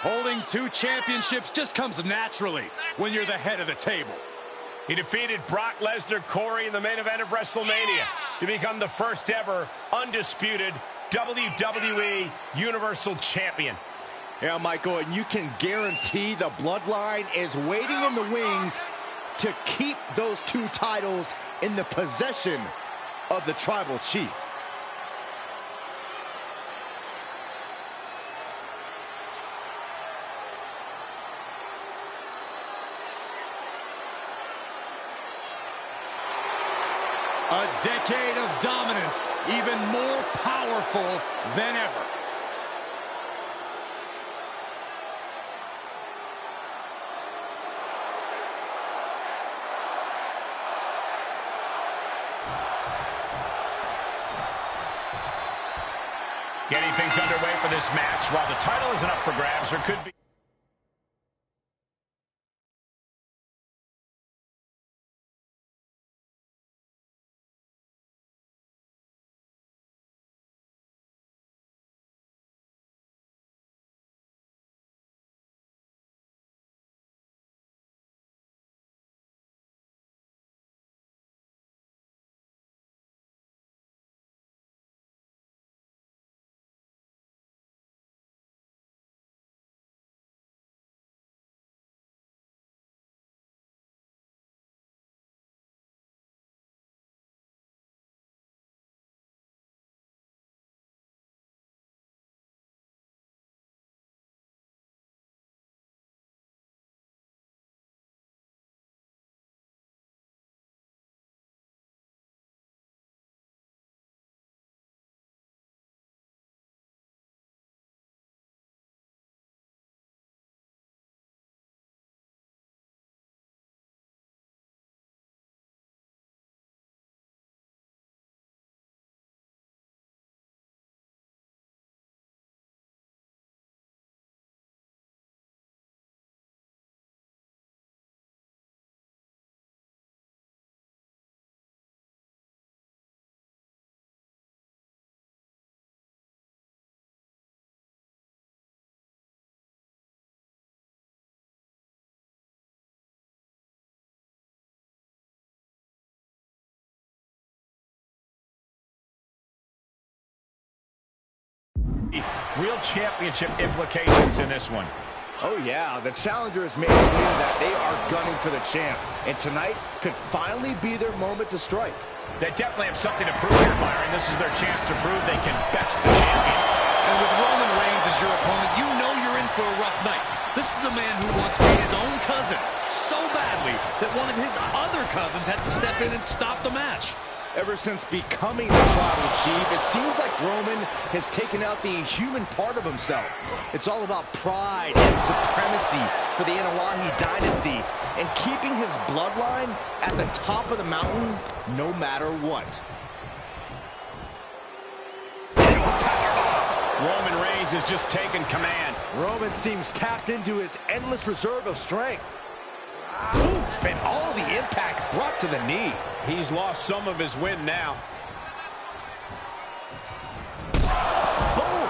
Holding 2 championships just comes naturally when you're the head of the table. He defeated Brock Lesnar, Corey, in the main event of WrestleMania to become the first ever undisputed WWE Universal Champion. Yeah, Michael, and you can guarantee the bloodline is waiting in the wings to keep those 2 titles in the possession of the tribal chief. A decade of dominance, even more powerful than ever. Getting things underway for this match. While the title isn't up for grabs, there could be... real championship implications in this one. Oh yeah, the challenger has made it clear that they are gunning for the champ, and tonight could finally be their moment to strike. They definitely have something to prove here, Byron. This is their chance to prove they can best the champion. And with Roman Reigns as your opponent, you know you're in for a rough night. This is a man who once beat his own cousin so badly that one of his other cousins had to step in and stop the match. Ever since becoming the tribal chief, it seems like Roman has taken out the human part of himself. It's all about pride and supremacy for the Anoa'i dynasty and keeping his bloodline at the top of the mountain no matter what. Roman Reigns has just taken command. Roman seems tapped into his endless reserve of strength. Oof, and all the impact brought to the knee. He's lost some of his wind now. Boom!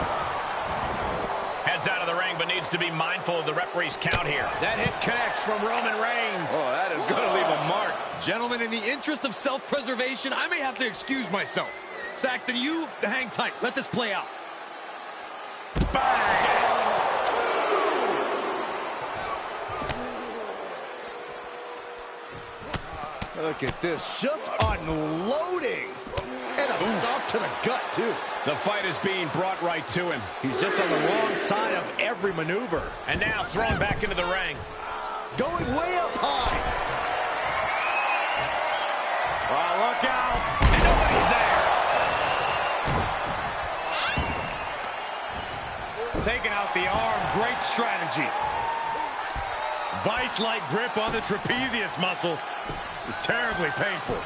Heads out of the ring, but needs to be mindful of the referee's count here. That hit connects from Roman Reigns. Oh, that is going to leave a mark. Gentlemen, in the interest of self-preservation, I may have to excuse myself. Saxton, you hang tight. Let this play out. Bang! Look at this, just unloading. And a stop to the gut, too. The fight is being brought right to him. He's just on the wrong side of every maneuver. And now thrown back into the ring. Going way up high. Oh, look out. And nobody's there. Taking out the arm, great strategy. Vice-like grip on the trapezius muscle. This is terribly painful.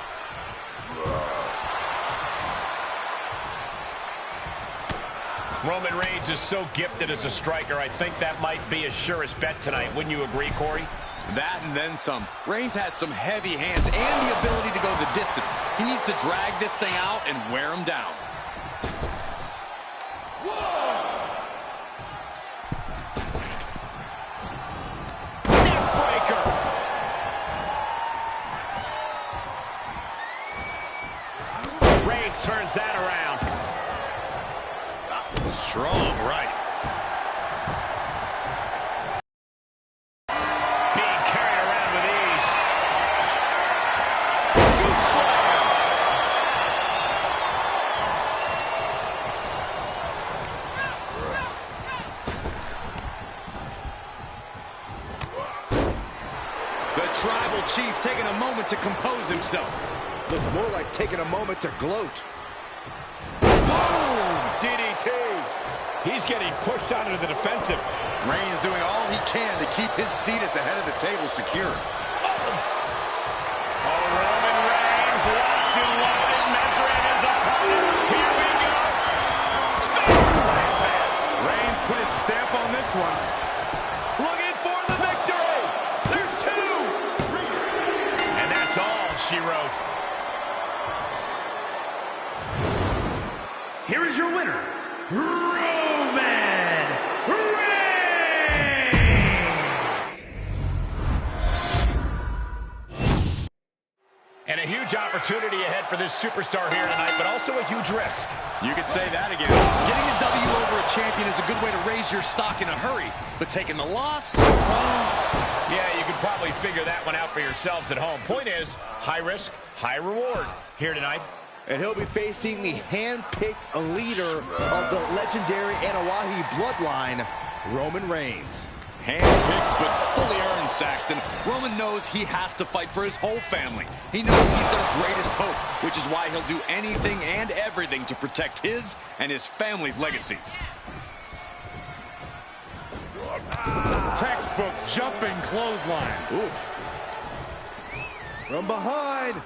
Roman Reigns is so gifted as a striker. I think that might be his surest bet tonight. Wouldn't you agree, Corey? That and then some. Reigns has some heavy hands and the ability to go the distance. He needs to drag this thing out and wear him down. turns that around. Strong right. Being carried around with ease. Scoop slam. The Tribal Chief taking a moment to compose himself. Looks more like taking a moment to gloat. Boom! DDT. He's getting pushed onto the defensive. Reigns doing all he can to keep his seat at the head of the table secure. Oh, Roman Reigns locked and loaded, measuring his opponent. Here we go. Reigns put his stamp on this one. Looking for the victory. There's two. And that's all she wrote. Here is your winner, Roman Reigns! And a huge opportunity ahead for this superstar here tonight, but also a huge risk. You could say that again. Getting a W over a champion is a good way to raise your stock in a hurry. But taking the loss, Yeah, you could probably figure that one out for yourselves at home. Point is, high risk, high reward here tonight. And he'll be facing the hand-picked leader of the legendary Anoa'i bloodline, Roman Reigns. hand-picked but fully earned, Saxton. Roman knows he has to fight for his whole family. He knows he's their greatest hope, which is why he'll do anything and everything to protect his and his family's legacy. Textbook jumping clothesline. Oof. From behind,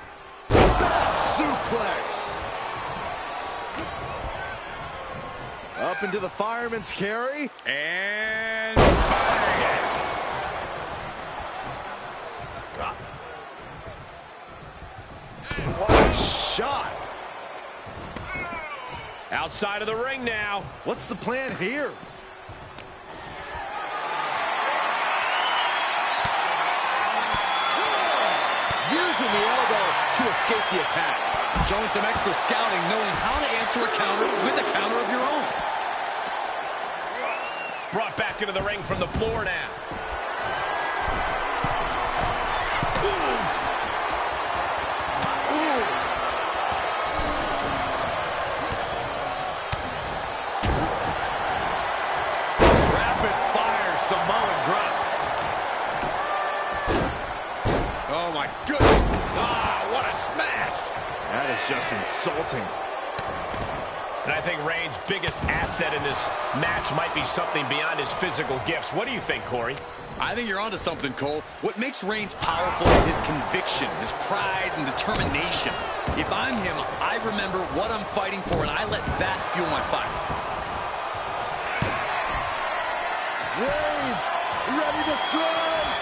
back suplex. Up into the fireman's carry. And bang. What a shot. Outside of the ring now. What's the plan here? Using the elbow to escape the attack. Showing some extra scouting, knowing how to answer a counter with a counter of your own. Brought back into the ring from the floor now. Rapid fire Samoan drop. Oh my goodness. Ah, what a smash. That is just insulting. And I think Reigns' biggest asset in this match might be something beyond his physical gifts. What do you think, Corey? I think you're onto something, Cole. What makes Reigns powerful is his conviction, his pride and determination. If I'm him, I remember what I'm fighting for, and I let that fuel my fight. Reigns, ready to strike.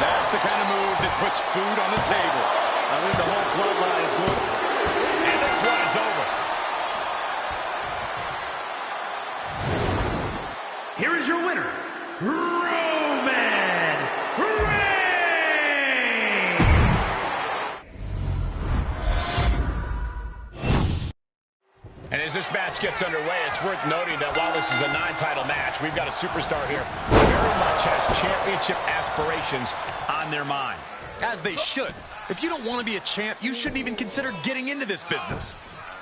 That's the kind of move that puts food on the table. I think the whole bloodline is going. And this one is over. Here is your winner, Roman Reigns! And as this match gets underway, it's worth noting that while this is a non-title match, we've got a superstar here who very much has championship aspirations on their mind. As they should. If you don't want to be a champ, you shouldn't even consider getting into this business.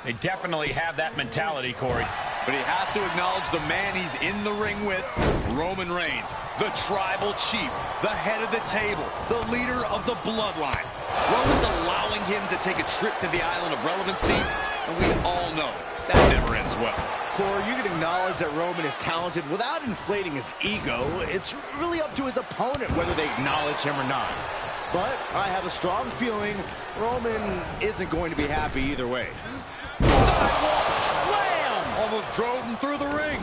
They definitely have that mentality, Corey. But he has to acknowledge the man he's in the ring with, Roman Reigns, the tribal chief, the head of the table, the leader of the bloodline. Roman's allowing him to take a trip to the island of relevancy, and we all know that never ends well. Corey, you can acknowledge that Roman is talented without inflating his ego. It's really up to his opponent whether they acknowledge him or not. But I have a strong feeling Roman isn't going to be happy either way. Sidewalk slam! Almost drove him through the ring.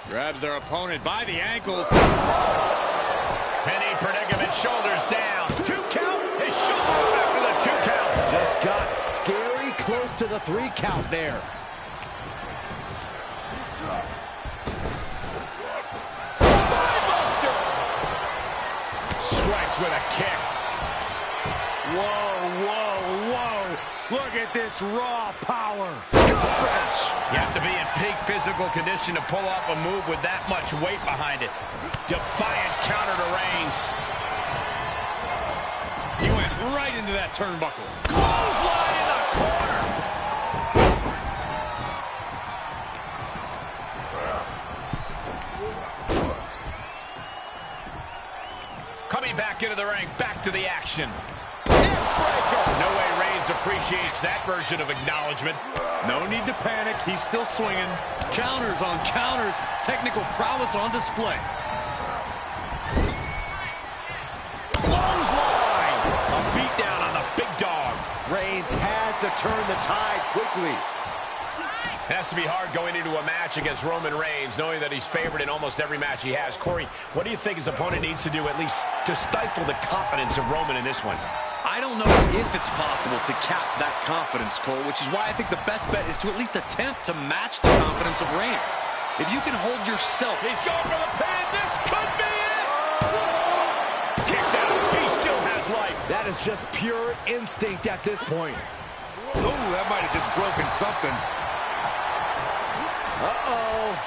Grabs their opponent by the ankles. Penny predicament, shoulders down. 2 count, his shoulder after the 2 count. Just got scary close to the 3 count there. Strikes with a kick. Whoa, whoa, whoa. Look at this raw power. Gut wrench. You have to be in peak physical condition to pull off a move with that much weight behind it. Defiant counter to Reigns. He went right into that turnbuckle. Clothesline in the corner. Coming back into the ring, back to the action. Neckbreaker. No way Reigns appreciates that version of acknowledgement. No need to panic. He's still swinging. Counters on counters. Technical prowess on display. Clothesline. A beatdown on the big dog. Reigns has to turn the tide quickly. It has to be hard going into a match against Roman Reigns, knowing that he's favored in almost every match he has. Corey, what do you think his opponent needs to do, at least to stifle the confidence of Roman in this one? I don't know if it's possible to cap that confidence, Cole, which is why I think the best bet is to at least attempt to match the confidence of Reigns. If you can hold yourself... He's going for the pin. This could be it. Kicks out. He still has life. That is just pure instinct at this point. Oh, that might have just broken something. Uh-oh.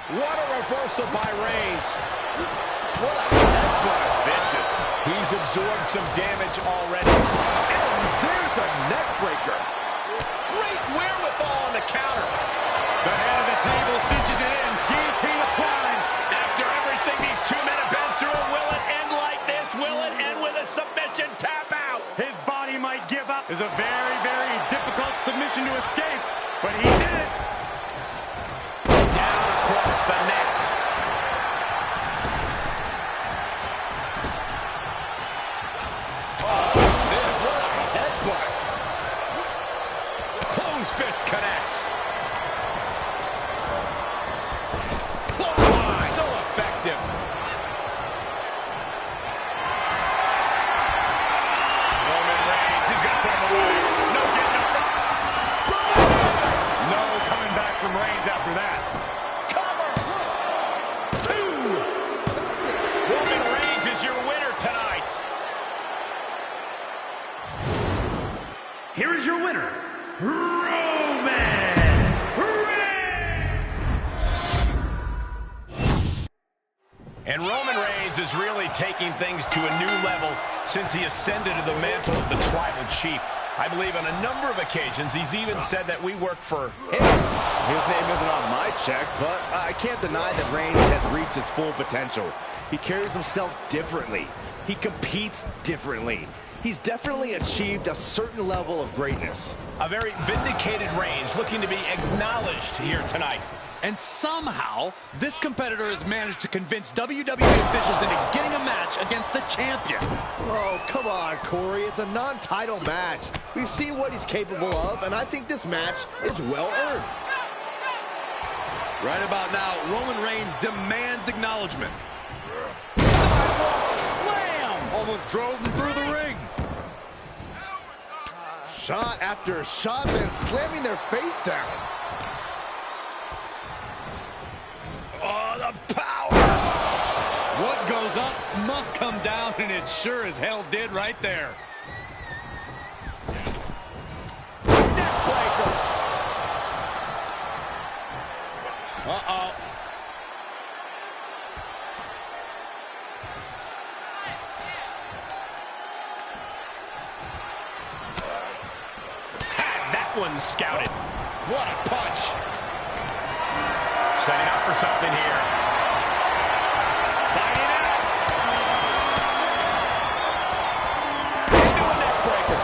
What a reversal by Reigns. What a headbutt. Vicious. He's absorbed some damage already. And there's a neck breaker. Great wherewithal on the counter. The head of the table cinches it in. Guillotine applied. After everything these two men have been through, will it end like this? Will it end with a submission tap out? His body might give up. It's a very, very difficult submission to escape, but he did it. Down across the neck. Oh, this, what a headbutt. Closed fist connects. Clothesline. So effective. Roman Reigns, he's going to put him away. No getting up. No coming back from Reigns after that. Cover. 2. Roman Reigns is your winner tonight. Here is your winner, Roman Reigns! And Roman Reigns is really taking things to a new level since he ascended to the mantle of the tribal chief. I believe on a number of occasions he's even said that we work for him. His name isn't on my check, but I can't deny that Reigns has reached his full potential. He carries himself differently. He competes differently. He's definitely achieved a certain level of greatness. A very vindicated Reigns looking to be acknowledged here tonight. And somehow, this competitor has managed to convince WWE officials into getting a match against the champion. Oh, come on, Corey. It's a non-title match. We've seen what he's capable of, and I think this match is well earned. Right about now, Roman Reigns demands acknowledgement. Sidewalk slam! Almost drove him through the ring. Shot after shot, then slamming their face down. Oh, the power! What goes up must come down, and it sure as hell did right there. Neckbreaker! Uh-oh. Had that one scouted. What a punch. Setting up for something here. Fighting out. Into a neck breaker.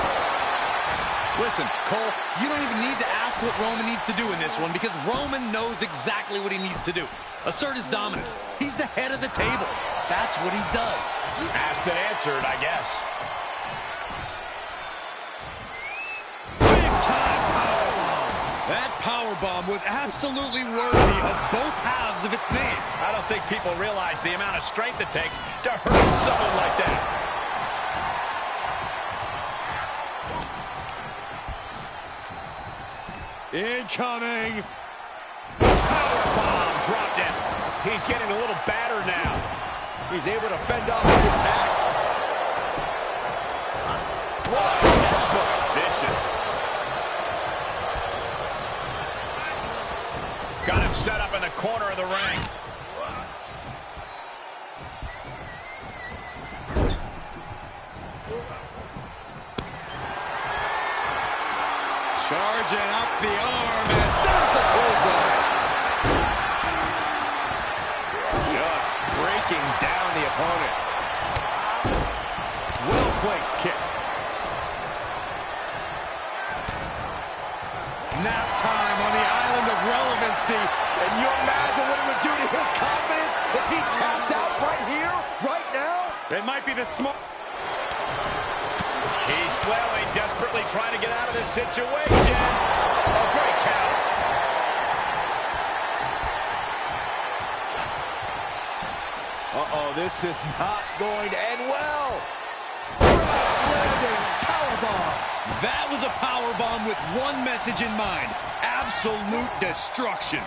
Listen, Cole, you don't even need to ask what Roman needs to do in this one because Roman knows exactly what he needs to do. Assert his dominance. He's the head of the table. That's what he does. Asked and answered, I guess. Big time powerbomb. That powerbomb was absolutely worthy of both halves of its name. I don't think people realize the amount of strength it takes to hurt someone like that. Incoming. He's getting a little battered now. He's able to fend off the attack. What a headbutt. Vicious. Got him set up in the corner of the ring. Charging up the arm, and there's the clothesline. Just breaking down the opponent. Well-placed kick. Nap time on the island of relevancy. And you imagine what it would do to his confidence if he tapped out right here, right now? It might be the smart. He's flailing, desperately trying to get out of this situation. A great count. Uh-oh, this is not going to end well. Crash landing powerbomb. That was a powerbomb with one message in mind: absolute destruction.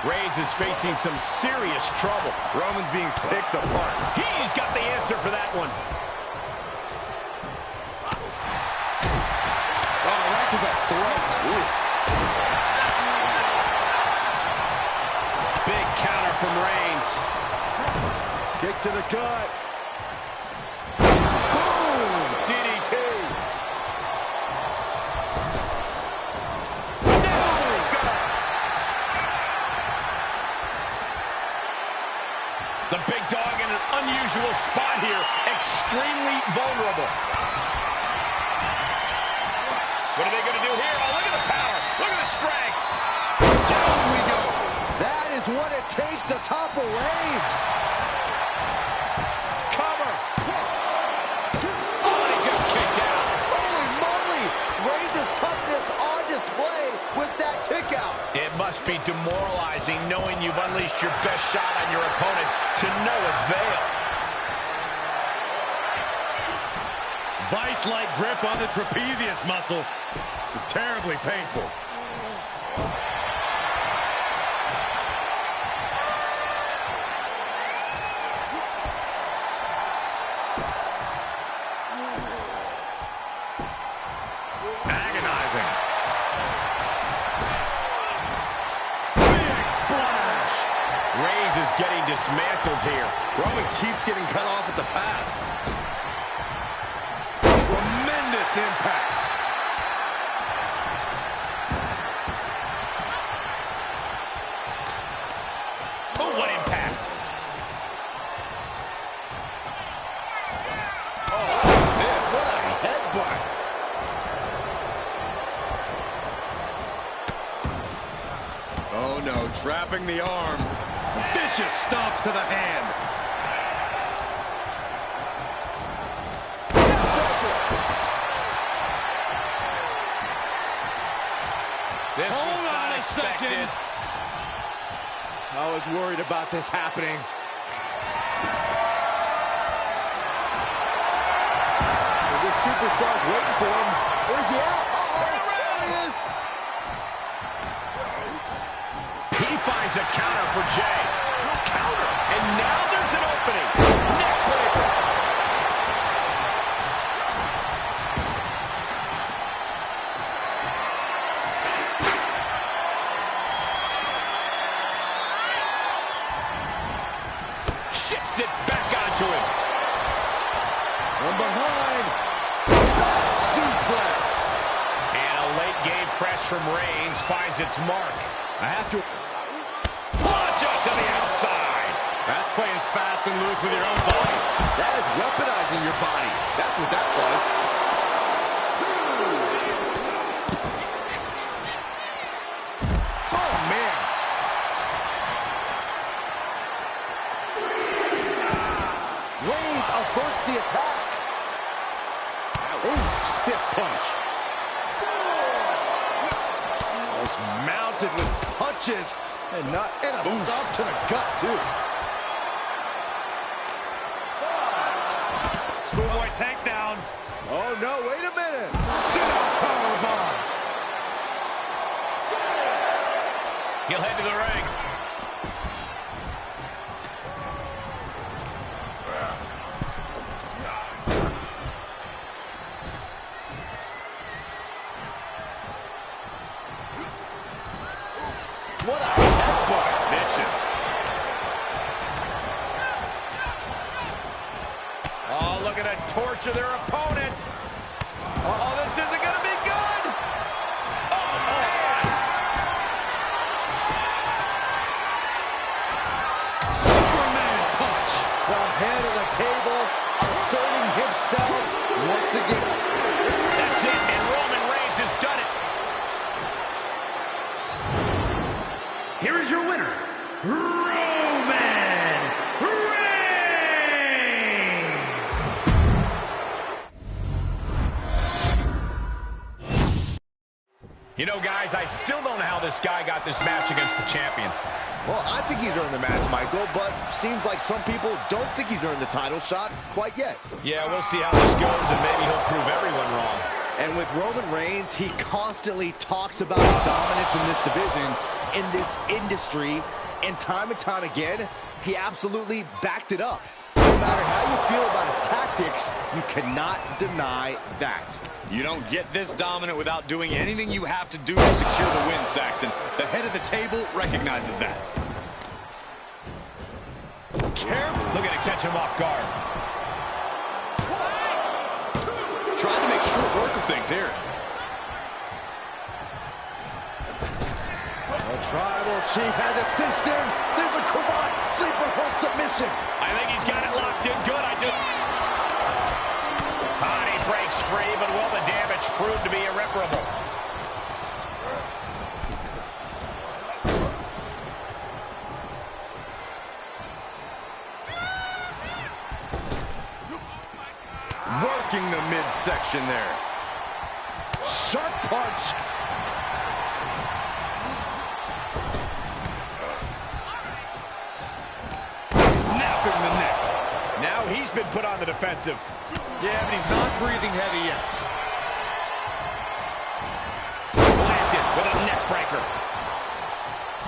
Reigns is facing some serious trouble. Roman's being picked apart. He's got the answer for that one. Oh, right to the throat. Ooh. Big counter from Reigns. Kick to the gut. Boom! DDT. The big dog in an unusual spot here. Extremely vulnerable. What are they going to do here? Oh, look at the power. Look at the strength. Down we go. That is what it takes to topple Reigns. Cover. Oh, he just kicked out. Holy moly. Reigns' toughness on display with that kick out. It must be demoralizing knowing you've unleashed your best shot on your opponent to no avail. Vice-like grip on the trapezius muscle. This is terribly painful. Agonizing. Big splash. Reigns is getting dismantled here. Roman keeps getting cut off at the pass. Tremendous impact. Oh, what impact. Oh, man, what a headbutt. Oh no, trapping the arm. Vicious stomps to the hand. This was Hold on not a expected. second. I was worried about this happening. Well, this superstar's waiting for him. Where's he at? Uh-oh, there he is. He finds a counter for Jay. Counter. And now there's an opening. Neck breaker. Shifts it back onto him. From behind. Back suplex. And a late game press from Reigns finds its mark. I have to. Launch out to the outside. That's playing fast and loose with your own body. That is weaponizing your body. That's what that was. Oh, man. Reigns averts the attack. Ooh, stiff punch. Just mounted with punches and a stop to the gut, too. Schoolboy takedown. Oh, no, wait a minute. Sit-out powerbomb. He'll head to the ring. What a headbutt. Vicious. Oh, looking to torture their opponent. Uh-oh, this isn't going to be good. Oh, man. Superman punch. From head of the table, asserting himself once again. That's it, and Roman Reigns has done it. Here is your winner, Roman Reigns! You know, guys, I still don't know how this guy got this match against the champion. Well, I think he's earned the match, Michael, but seems like some people don't think he's earned the title shot quite yet. Yeah, we'll see how this goes, and maybe he'll prove everyone wrong. And with Roman Reigns, he constantly talks about his dominance in this division, in this industry, and time again, he absolutely backed it up. No matter how you feel about his tactics, you cannot deny that. You don't get this dominant without doing anything you have to do to secure the win, Saxton. The head of the table recognizes that. Careful. Looking to catch him off guard. Trying to make short work of things here. The Tribal Chief has it cinched in. There's a Kawhi sleeper hold submission. I think he's got it locked in good. He breaks free, but will the damage prove to be irreparable? Working the midsection there. Sharp punch. Snapping the neck. Now he's been put on the defensive. Yeah, but he's not breathing heavy yet. Planted with a neck breaker.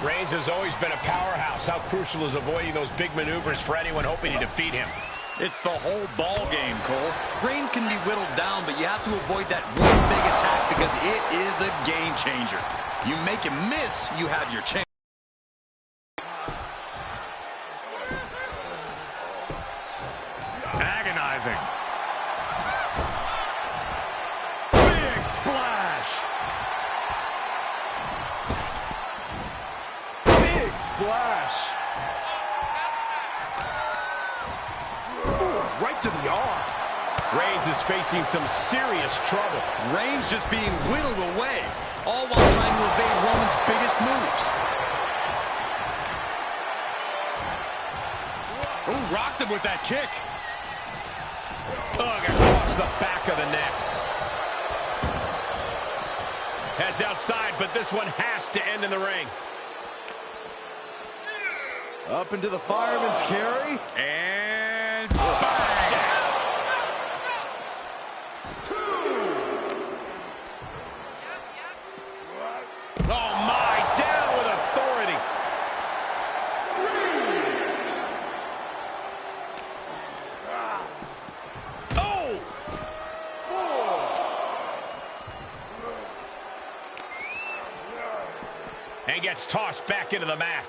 Reigns has always been a powerhouse. How crucial is avoiding those big maneuvers for anyone hoping to defeat him? It's the whole ball game, Cole. Reigns can be whittled down, but you have to avoid that one big attack because it is a game changer. You make him miss, you have your chance. Agonizing. Big splash. Big splash. Ooh, right to the arm. Reigns is facing some serious trouble. Reigns just being whittled away, all while trying to evade Roman's biggest moves. Ooh, rocked him with that kick. Ugh, across the back of the neck. Heads outside, but this one has to end in the ring. Up into the fireman's carry. And bang! Oh, my, down with authority. Oh! And gets tossed back into the mat.